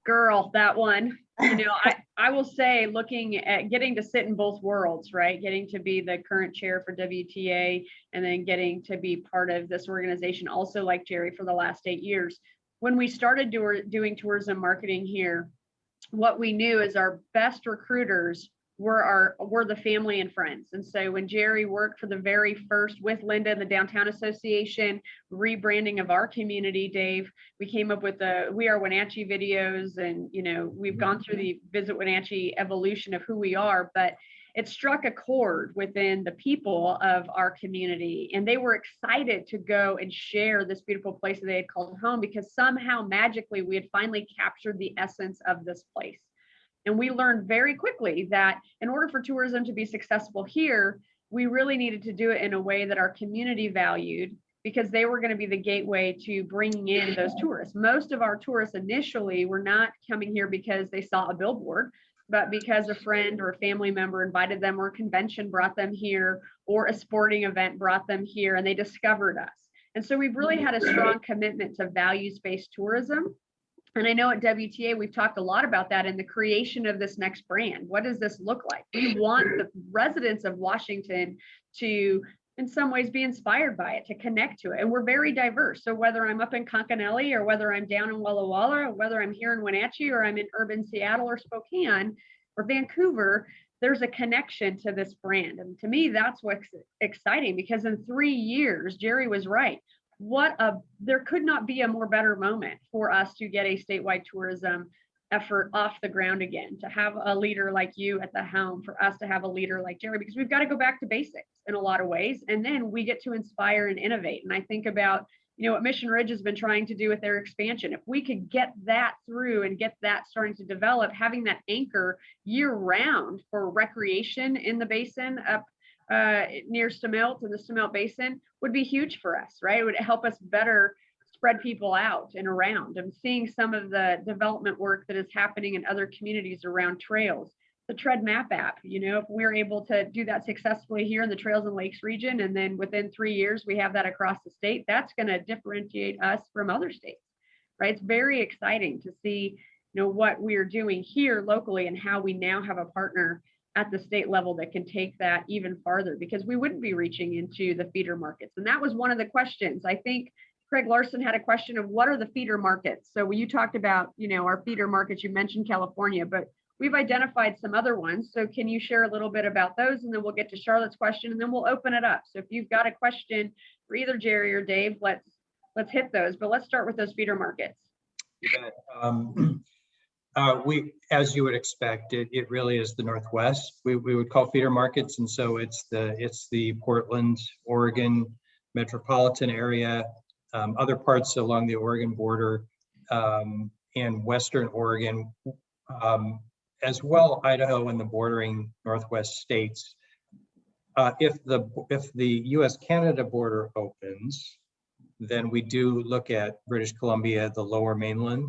girl, that one. You know, I will say, looking at getting to sit in both worlds, right? Getting to be the current chair for WTA and then getting to be part of this organization, also like Jerri, for the last 8 years. When we started doing tourism marketing here, what we knew is our best recruiters were the family and friends. And so when Jerri worked for the very first with Linda and the Downtown Association rebranding of our community, Dave, we came up with the We Are Wenatchee videos, and you know, we've gone through the Visit Wenatchee evolution of who we are, but it struck a chord within the people of our community, and they were excited to go and share this beautiful place that they had called home, because somehow magically we had finally captured the essence of this place. And we learned very quickly that in order for tourism to be successful here, we really needed to do it in a way that our community valued, because they were going to be the gateway to bringing in those tourists. Most of our tourists initially were not coming here because they saw a billboard, but because a friend or a family member invited them, or a convention brought them here, or a sporting event brought them here, and they discovered us. And so we've really had a strong commitment to values-based tourism. And I know at WTA, we've talked a lot about that in the creation of this next brand. What does this look like? We want the residents of Washington to, in some ways, be inspired by it, to connect to it. And we're very diverse. So whether I'm up in Conconelli, or whether I'm down in Walla Walla, or whether I'm here in Wenatchee, or I'm in urban Seattle or Spokane or Vancouver, there's a connection to this brand. And to me, that's what's exciting, because in 3 years, Jerri was right. There could not be a more better moment for us to get a statewide tourism effort off the ground again, to have a leader like you at the helm, for us to have a leader like Jerri, because we've got to go back to basics in a lot of ways. And then we get to inspire and innovate. And I think about, you know, what Mission Ridge has been trying to do with their expansion. If we could get that through and get that starting to develop, having that anchor year round for recreation in the basin up near Stemelt and the Stemelt Basin would be huge for us, right? It would help us better spread people out and around. I'm seeing some of the development work that is happening in other communities around trails. The Tread Map app, you know, if we're able to do that successfully here in the Trails and Lakes region, and then within 3 years we have that across the state, that's going to differentiate us from other states, right? It's very exciting to see, you know, what we're doing here locally and how we now have a partner at the state level that can take that even farther, because we wouldn't be reaching into the feeder markets. And that was one of the questions. I think Craig Larson had a question of what are the feeder markets? So when you talked about, you know, our feeder markets, you mentioned California, but we've identified some other ones. So can you share a little bit about those? And then we'll get to Charlotte's question, and then we'll open it up. So if you've got a question for either Jerri or Dave, let's hit those, but let's start with those feeder markets. You bet. As you would expect, it really is the Northwest. We would call feeder markets, and so it's the Portland, Oregon metropolitan area, other parts along the Oregon border, and Western Oregon, as well Idaho and the bordering Northwest states. If the U.S.-Canada border opens, then we do look at British Columbia, the Lower Mainland,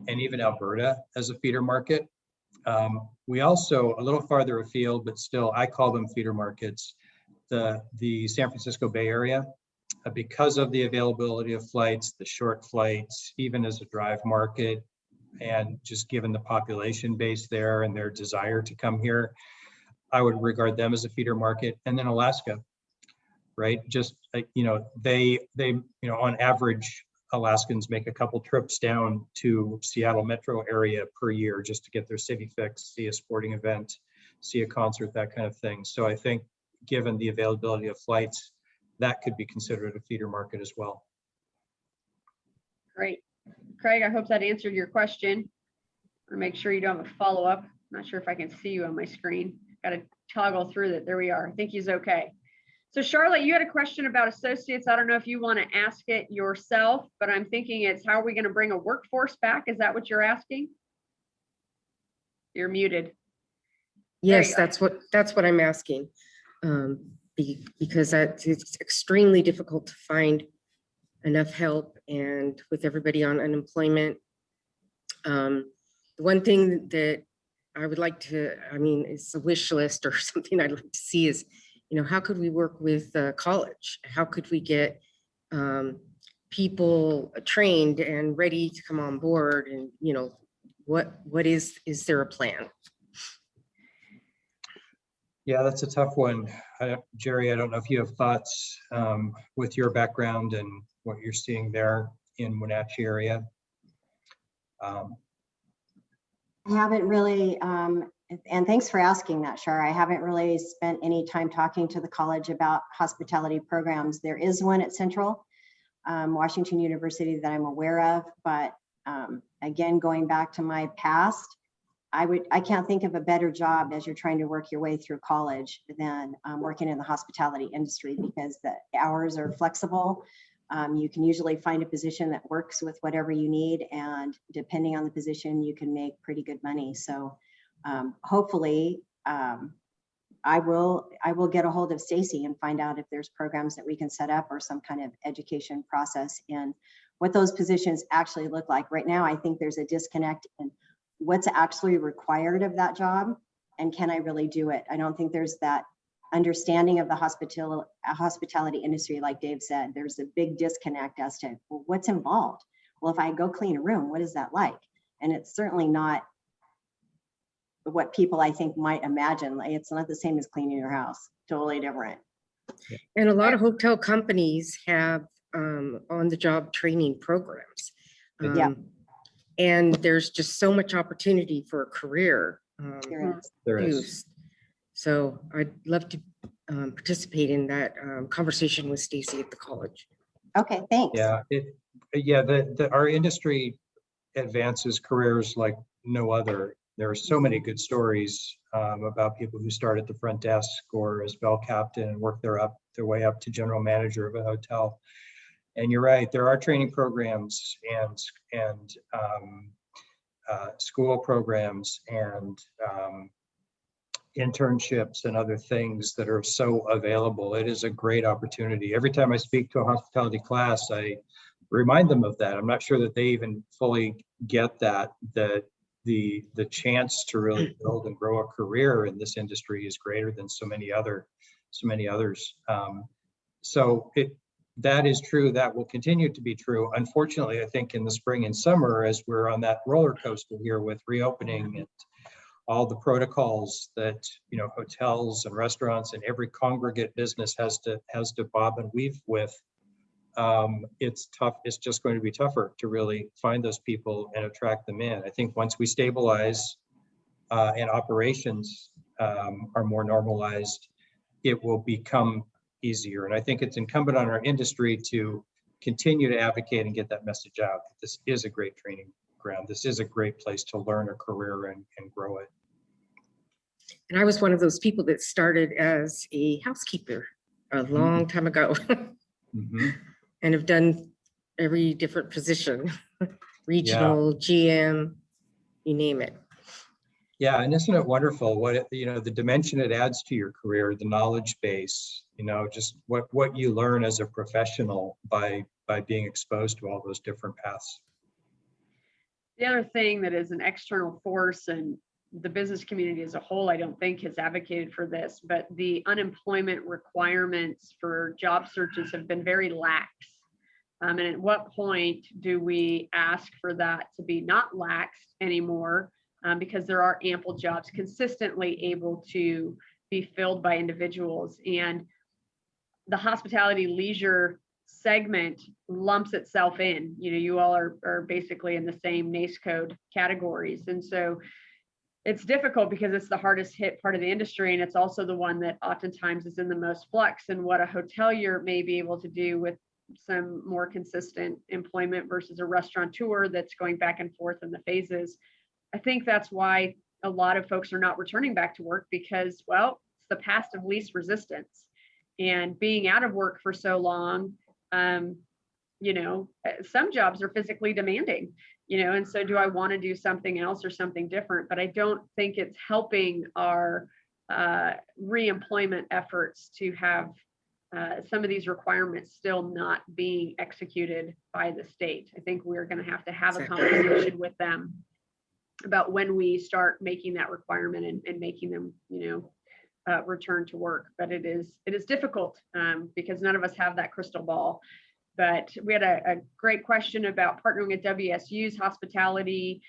and even Alberta as a feeder market. We also, a little farther afield, but still, I call them feeder markets, the San Francisco Bay Area, because of the availability of flights, the short flights, even as a drive market, and just given the population base there and their desire to come here, I would regard them as a feeder market. And then Alaska, right? Just, you know, they, you know, on average, Alaskans make a couple trips down to Seattle metro area per year just to get their city fix, see a sporting event, see a concert, that kind of thing. So I think given the availability of flights, that could be considered a feeder market as well. Great. Craig, I hope that answered your question. Or make sure you don't have a follow-up. I'm not sure if I can see you on my screen. Got to toggle through that. There we are. I think he's okay. So Charlotte, you had a question about associates. I don't know if you want to ask it yourself, but I'm thinking it's how are we going to bring a workforce back? Is that what you're asking? You're muted. Yes, that's what I'm asking. Because it's extremely difficult to find enough help, and with everybody on unemployment. The one thing that I would like to, I mean, it's a wish list or something I'd like to see is, you know, how could we work with college? How could we get people trained and ready to come on board and, you know, what is there a plan? Yeah, that's a tough one. Jerry, I don't know if you have thoughts with your background and what you're seeing there in Wenatchee area. I haven't really, and thanks for asking that, Shar. I haven't really spent any time talking to the college about hospitality programs. There is one at Central Washington University that I'm aware of, but again, going back to my past, I can't think of a better job as you're trying to work your way through college than working in the hospitality industry, because the hours are flexible. You can usually find a position that works with whatever you need, and depending on the position, you can make pretty good money. So hopefully I will get a hold of Stacy and find out if there's programs that we can set up or some kind of education process in what those positions actually look like. Right now, I think there's a disconnect in what's actually required of that job and can I really do it? I don't think there's that understanding of the hospitality industry. Like Dave said, there's a big disconnect as to, well, what's involved? Well, if I go clean a room, what is that like? And it's certainly not what people I think might imagine. Like, it's not the same as cleaning your house, totally different. And a lot of hotel companies have on-the-job training programs. Yeah. And there's just so much opportunity for a career There is. boost. So I'd love to participate in that conversation with Stacy at the college. Okay, thanks. Yeah, our industry advances careers like no other. There are so many good stories about people who start at the front desk or as bell captain and work their way up to general manager of a hotel. And you're right, there are training programs and school programs and internships and other things that are so available. It is a great opportunity. Every time I speak to a hospitality class, I remind them of that. I'm not sure that they even fully get that the chance to really build and grow a career in this industry is greater than so many others. So that is true. That will continue to be true. Unfortunately, I think in the spring and summer, as we're on that roller coaster here with reopening and all the protocols that hotels and restaurants and every congregate business has to bob and weave with, it's tough. It's just going to be tougher to really find those people and attract them in. I think once we stabilize and operations are more normalized, it will become easier. And I think it's incumbent on our industry to continue to advocate and get that message out. This is a great training ground. This is a great place to learn a career and grow it. And I was one of those people that started as a housekeeper a long time ago. Mm-hmm. And have done every different position, regional, GM, you name it. Yeah, and isn't it wonderful what the dimension it adds to your career, the knowledge base, just what you learn as a professional by being exposed to all those different paths. The other thing that is an external force, and the business community as a whole, I don't think has advocated for this, but the unemployment requirements for job searches have been very lax. And at what point do we ask for that to be not laxed anymore? Because there are ample jobs consistently able to be filled by individuals. And the hospitality leisure segment lumps itself in. You all are basically in the same NACE code categories. And so it's difficult because it's the hardest hit part of the industry. And it's also the one that oftentimes is in the most flux. And what a hotelier may be able to do with some more consistent employment versus a restaurateur that's going back and forth in the phases. I think that's why a lot of folks are not returning back to work, because, well, it's the path of least resistance. And being out of work for so long, some jobs are physically demanding, and so do I want to do something else or something different? But I don't think it's helping our reemployment efforts to have some of these requirements still not being executed by the state. I think we're going to have a conversation with them about when we start making that requirement and making them, return to work. But it is difficult because none of us have that crystal ball. But we had a great question about partnering with WSU's hospitality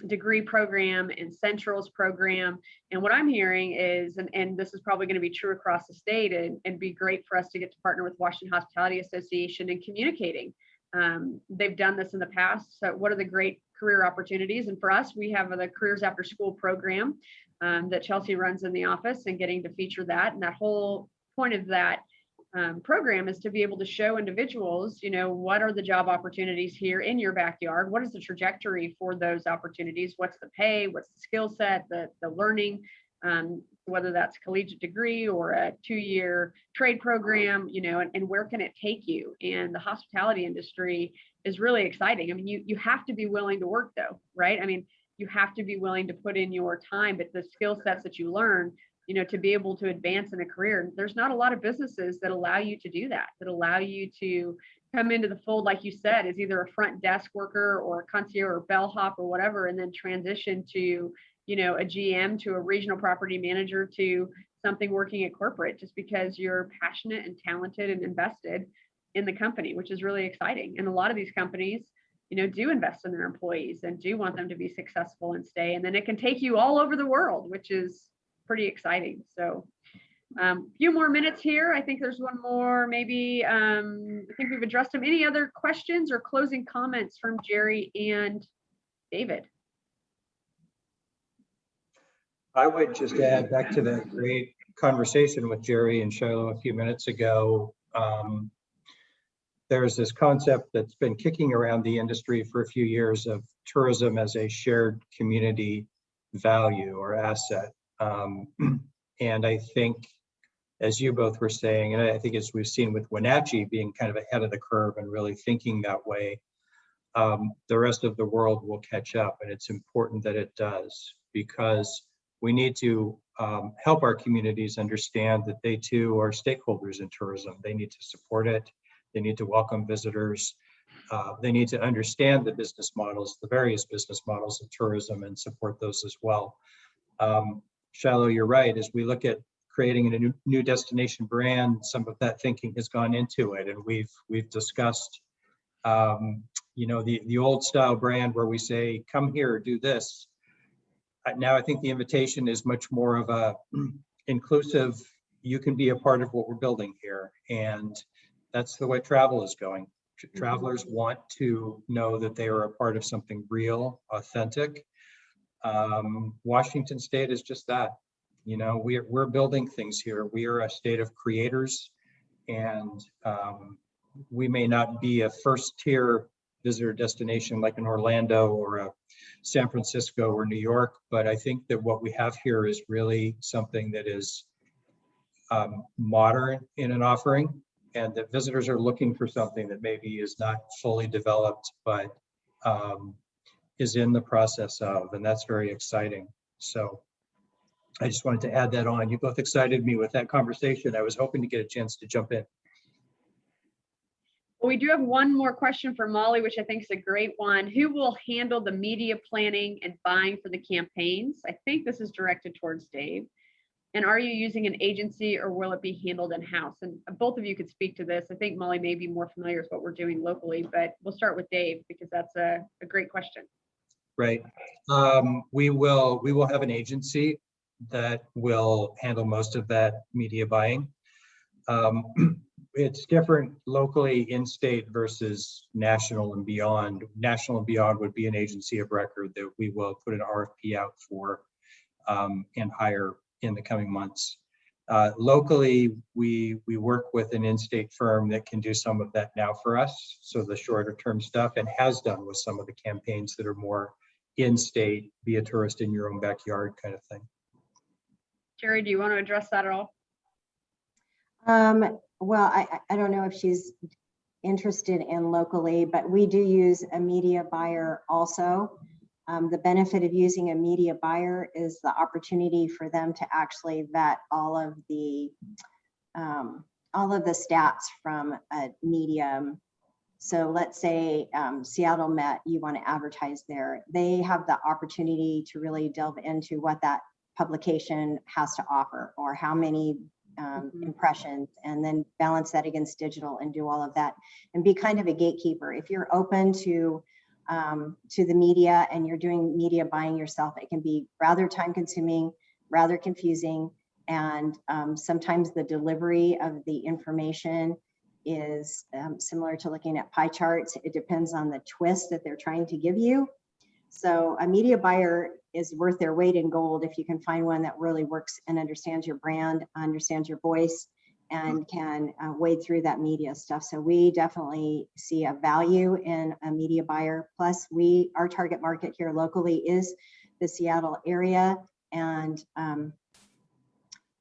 degree program and Central's program. And what I'm hearing is, and this is probably going to be true across the state, and be great for us to get to partner with Washington Hospitality Association in communicating. They've done this in the past. So what are the great career opportunities? And for us, we have the Careers After School program that Chelsea runs in the office, and getting to feature that. And that whole point of that program is to be able to show individuals, what are the job opportunities here in your backyard? What is the trajectory for those opportunities? What's the pay? What's the skill set, the learning, whether that's collegiate degree or a 2-year trade program, and where can it take you? And the hospitality industry is really exciting. I mean, you have to be willing to work though, right? I mean, you have to be willing to put in your time, but the skill sets that you learn, to be able to advance in a career, there's not a lot of businesses that allow you to do that allow you to come into the fold, like you said, as either a front desk worker or a concierge or bellhop or whatever, and then transition to, a GM, to a regional property manager, to something working at corporate, just because you're passionate and talented and invested in the company, which is really exciting. And a lot of these companies, do invest in their employees and do want them to be successful and stay. And then it can take you all over the world, which is pretty exciting. So a few more minutes here. I think there's one more, maybe. I think we've addressed them. Any other questions or closing comments from Jerri and David? I would just add back to that great conversation with Jerri and Shiloh a few minutes ago. There's this concept that's been kicking around the industry for a few years of tourism as a shared community value or asset. And I think, as you both were saying, and I think as we've seen with Wenatchee being kind of ahead of the curve and really thinking that way, the rest of the world will catch up. And it's important that it does, because we need to help our communities understand that they too are stakeholders in tourism. They need to support it. They need to welcome visitors. They need to understand the business models, the various business models of tourism, and support those as well. Shiloh, you're right. As we look at creating a new destination brand, some of that thinking has gone into it, and we've discussed, the old style brand where we say, "Come here, do this." Now I think the invitation is much more of a inclusive. You can be a part of what we're building here, and that's the way travel is going. Travelers want to know that they are a part of something real, authentic. Washington State is just that. We're building things here. We are a state of creators, and we may not be a first-tier visitor destination like in Orlando or a San Francisco or New York, but I think that what we have here is really something that is modern in an offering, and that visitors are looking for something that maybe is not fully developed, but is in the process of, and that's very exciting. So I just wanted to add that on. You both excited me with that conversation. I was hoping to get a chance to jump in. Well, we do have one more question for Molly, which I think is a great one. Who will handle the media planning and buying for the campaigns? I think this is directed towards Dave. And are you using an agency, or will it be handled in-house? And both of you could speak to this. I think Molly may be more familiar with what we're doing locally, but we'll start with Dave, because that's a great question. Right. We will have an agency that will handle most of that media buying. It's different locally, in-state versus national and beyond. National and beyond would be an agency of record that we will put an RFP out for and hire in the coming months. Locally, we work with an in-state firm that can do some of that now for us. So the shorter term stuff, and has done with some of the campaigns that are more in-state, be a tourist in your own backyard kind of thing. Jerri, do you want to address that at all? Well, I don't know if she's interested in locally, but we do use a media buyer also. The benefit of using a media buyer is the opportunity for them to actually vet all of the stats from a medium. So let's say Seattle Met, you want to advertise there. They have the opportunity to really delve into what that publication has to offer, or how many impressions, and then balance that against digital and do all of that and be kind of a gatekeeper. If you're open to to the media and you're doing media buying yourself, it can be rather time consuming, rather confusing. And sometimes the delivery of the information is similar to looking at pie charts. It depends on the twist that they're trying to give you. So a media buyer is worth their weight in gold if you can find one that really works and understands your brand, understands your voice, and can wade through that media stuff. So we definitely see a value in a media buyer. Plus, our target market here locally is the Seattle area, and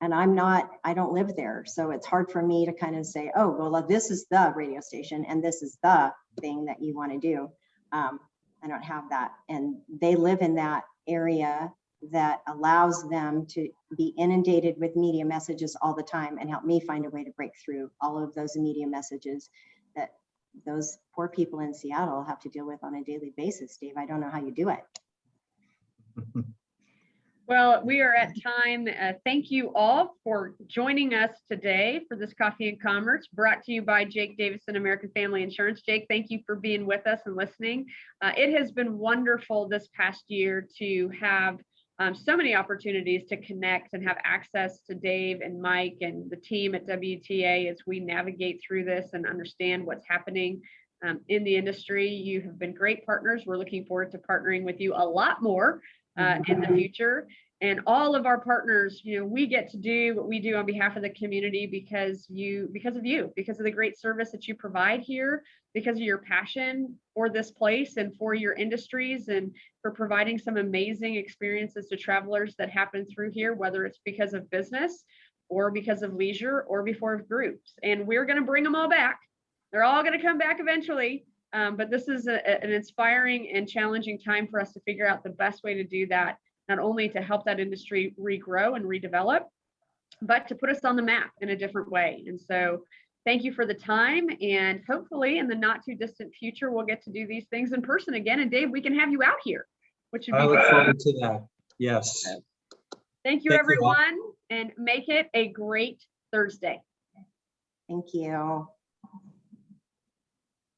I don't live there, so it's hard for me to kind of say, oh, well, this is the radio station and this is the thing that you want to do. I don't have that, and they live in that area that allows them to be inundated with media messages all the time and help me find a way to break through all of those media messages that those poor people in Seattle have to deal with on a daily basis. Dave, I don't know how you do it. Well, we are at time. Thank you all for joining us today for this Coffee and Commerce brought to you by Jake Davison, American Family Insurance. Jake, thank you for being with us and listening. It has been wonderful this past year to have so many opportunities to connect and have access to Dave and Mike and the team at WTA as we navigate through this and understand what's happening in the industry. You have been great partners. We're looking forward to partnering with you a lot more in the future. And all of our partners, we get to do what we do on behalf of the community because of you, because of the great service that you provide here, because of your passion for this place and for your industries, and for providing some amazing experiences to travelers that happen through here, whether it's because of business or because of leisure or before groups. And we're going to bring them all back. They're all going to come back eventually. But this is an inspiring and challenging time for us to figure out the best way to do that, not only to help that industry regrow and redevelop, but to put us on the map in a different way. And so thank you for the time, and hopefully in the not too distant future, we'll get to do these things in person again. And Dave, we can have you out here, which would be I look forward to that. Yes. Thank you, everyone, and make it a great Thursday. Thank you.